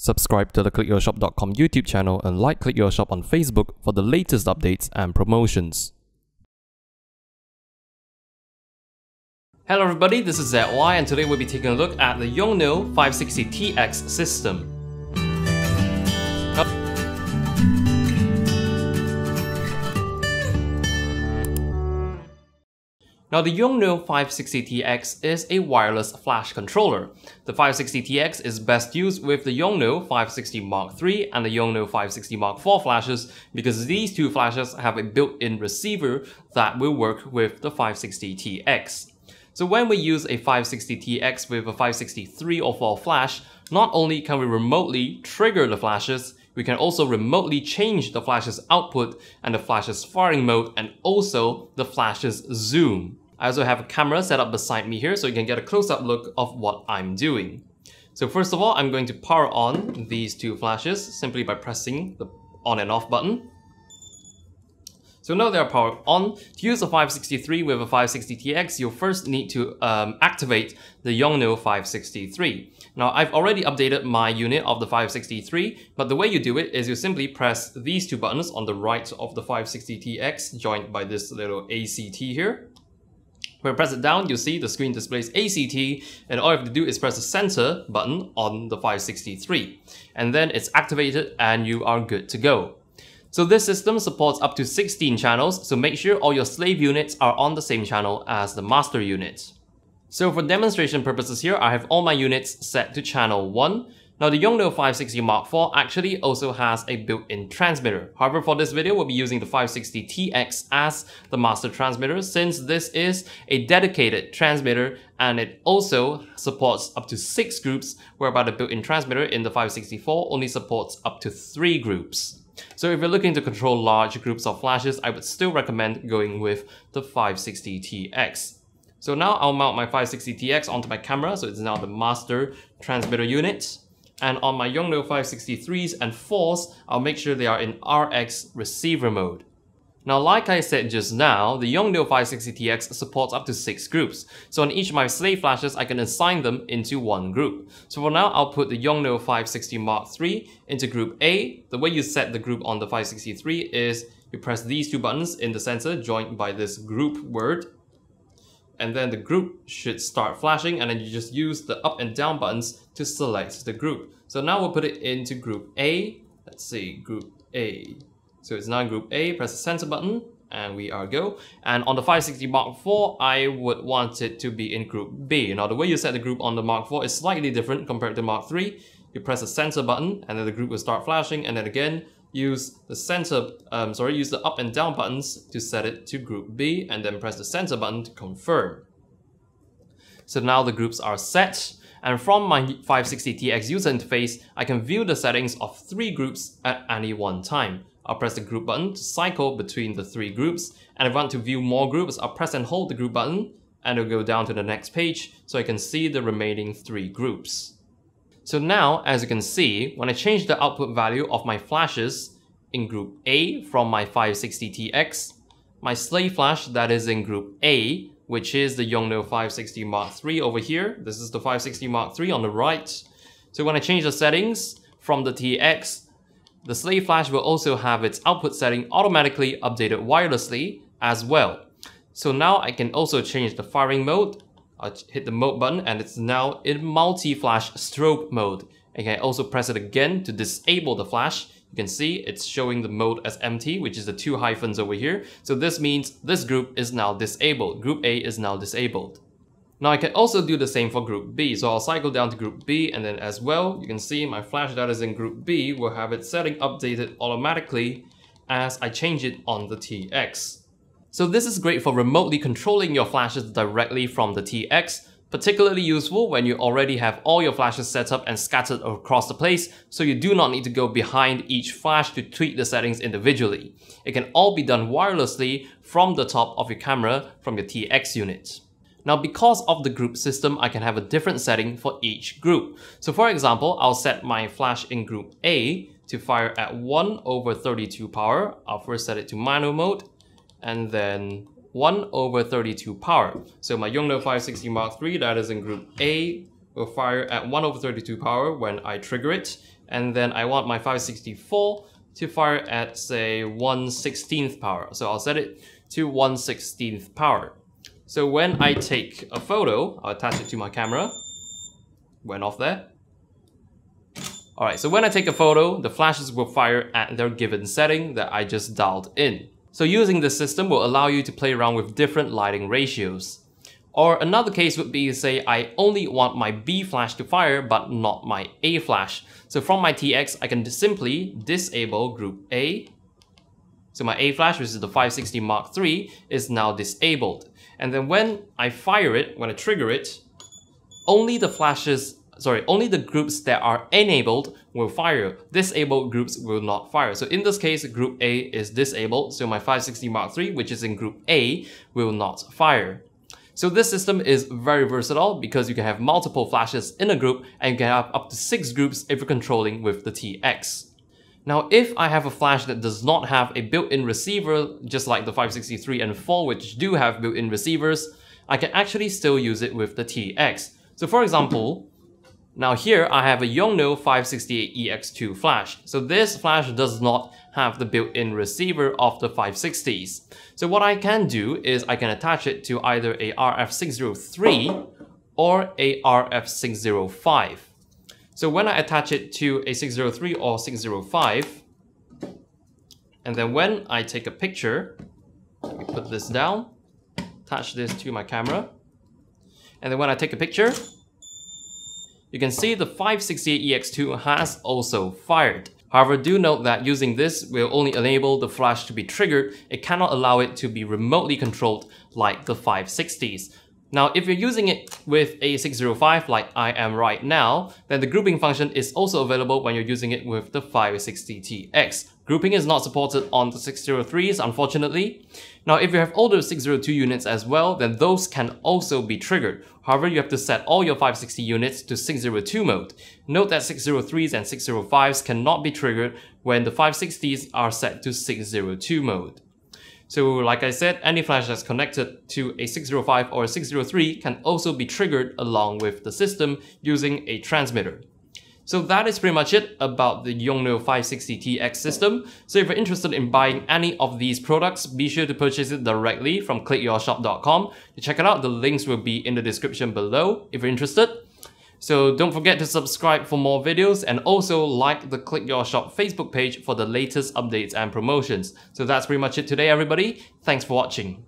Subscribe to the clickyourshop.com YouTube channel and like Click Your Shop on Facebook for the latest updates and promotions. Hello everybody, this is ZY and today we'll be taking a look at the Yongnuo 560TX system. Now the Yongnuo 560TX is a wireless flash controller. The 560TX is best used with the Yongnuo 560 Mark III and the Yongnuo 560 Mark IV flashes because these two flashes have a built-in receiver that will work with the 560TX. So when we use a 560TX with a 563 or 4 flash, not only can we remotely trigger the flashes, we can also remotely change the flash's output and the flash's firing mode and also the flash's zoom. I also have a camera set up beside me here so you can get a close-up look of what I'm doing. So first of all, I'm going to power on these two flashes simply by pressing the on and off button. So now they are powered on. To use a 563 with a 560TX, you'll first need to activate the Yongnuo 563. Now I've already updated my unit of the 563, but the way you do it is you simply press these two buttons on the right of the 560TX, joined by this little ACT here. When you press it down, you'll see the screen displays ACT, and all you have to do is press the center button on the 563. And then it's activated and you are good to go. So this system supports up to 16 channels, so make sure all your slave units are on the same channel as the master unit. So for demonstration purposes here, I have all my units set to channel 1. Now the Yongnuo 560 Mark IV actually also has a built-in transmitter. However, for this video, we'll be using the 560TX as the master transmitter since this is a dedicated transmitter and it also supports up to 6 groups, whereby the built-in transmitter in the 564 only supports up to 3 groups. So if you're looking to control large groups of flashes, I would still recommend going with the 560TX. So now I'll mount my 560TX onto my camera, so it's now the master transmitter unit. And on my Yongnuo 563s and 4s, I'll make sure they are in RX receiver mode. Now, like I said just now, the Yongnuo 560TX supports up to 6 groups. So on each of my slave flashes, I can assign them into one group. So for now, I'll put the Yongnuo 560 Mark III into group A. The way you set the group on the 563 is you press these two buttons in the center, joined by this group word. And then the group should start flashing, and then you just use the up and down buttons to select the group. So now we'll put it into group A. Let's see, group A. So it's now in group A, press the center button, and we are go. And on the 560 Mark IV, I would want it to be in group B. Now the way you set the group on the Mark IV is slightly different compared to Mark III. You press the center button, and then the group will start flashing, and then again, use the up and down buttons to set it to group B, and then press the center button to confirm. So now the groups are set, and from my 560TX user interface, I can view the settings of 3 groups at any one time. I'll press the group button to cycle between the 3 groups, and if I want to view more groups, I'll press and hold the group button, and it'll go down to the next page so I can see the remaining 3 groups. So now, as you can see, when I change the output value of my flashes in group A from my 560TX, my slave flash that is in group A, which is the Yongnuo 560 Mark III over here, this is the 560 Mark III on the right. So when I change the settings from the TX, the slave flash will also have its output setting automatically updated wirelessly as well. So now I can also change the firing mode. I'll hit the mode button and it's now in multi-flash strobe mode. I can also press it again to disable the flash. You can see it's showing the mode as empty, which is the 2 hyphens over here. So this means this group is now disabled. Group A is now disabled. Now I can also do the same for group B, so I'll cycle down to group B, and then as well, you can see my flash that is in group B will have its setting updated automatically as I change it on the TX. So this is great for remotely controlling your flashes directly from the TX, particularly useful when you already have all your flashes set up and scattered across the place, so you do not need to go behind each flash to tweak the settings individually. It can all be done wirelessly from the top of your camera from your TX unit. Now, because of the group system, I can have a different setting for each group. So for example, I'll set my flash in group A to fire at 1/32 power. I'll first set it to manual mode, and then 1/32 power. So my Yongnuo 560 Mark III that is in group A will fire at 1/32 power when I trigger it. and then I want my 564 to fire at, say, 1/16th power. So I'll set it to 1/16th power. So when I take a photo, I'll attach it to my camera. Went off there. Alright, so when I take a photo, the flashes will fire at their given setting that I just dialed in. So using this system will allow you to play around with different lighting ratios. Or another case would be, say, I only want my B flash to fire but not my A flash. So from my TX, I can simply disable group A. So my A flash, which is the 560 Mark III, is now disabled. And then when I fire it, when I trigger it, only the groups that are enabled will fire. Disabled groups will not fire. So in this case, group A is disabled, so my 560 Mark III, which is in group A, will not fire. So this system is very versatile because you can have multiple flashes in a group and you can have up to 6 groups if you're controlling with the TX. Now, if I have a flash that does not have a built-in receiver, just like the 563 and 4, which do have built-in receivers, I can actually still use it with the TX. So for example, now here I have a Yongnuo 560-EX2 flash. So this flash does not have the built-in receiver of the 560s. So what I can do is I can attach it to either a RF603 or a RF605. So when I attach it to a 603 or 605, and then when I take a picture, let me put this down, attach this to my camera, and then when I take a picture, you can see the 560-EX2 has also fired. However, do note that using this will only enable the flash to be triggered. It cannot allow it to be remotely controlled like the 560s. Now, if you're using it with a 605 like I am right now, then the grouping function is also available when you're using it with the 560TX. Grouping is not supported on the 603s, unfortunately. Now, if you have older 602 units as well, then those can also be triggered. However, you have to set all your 560 units to 602 mode. Note that 603s and 605s cannot be triggered when the 560s are set to 602 mode. So like I said, any flash that's connected to a 605 or a 603 can also be triggered along with the system using a transmitter. So that is pretty much it about the Yongnuo 560TX system. So if you're interested in buying any of these products, be sure to purchase it directly from clickyourshop.com. To check it out, the links will be in the description below if you're interested. So don't forget to subscribe for more videos and also like the Click Your Shop Facebook page for the latest updates and promotions. So that's pretty much it today, everybody. Thanks for watching.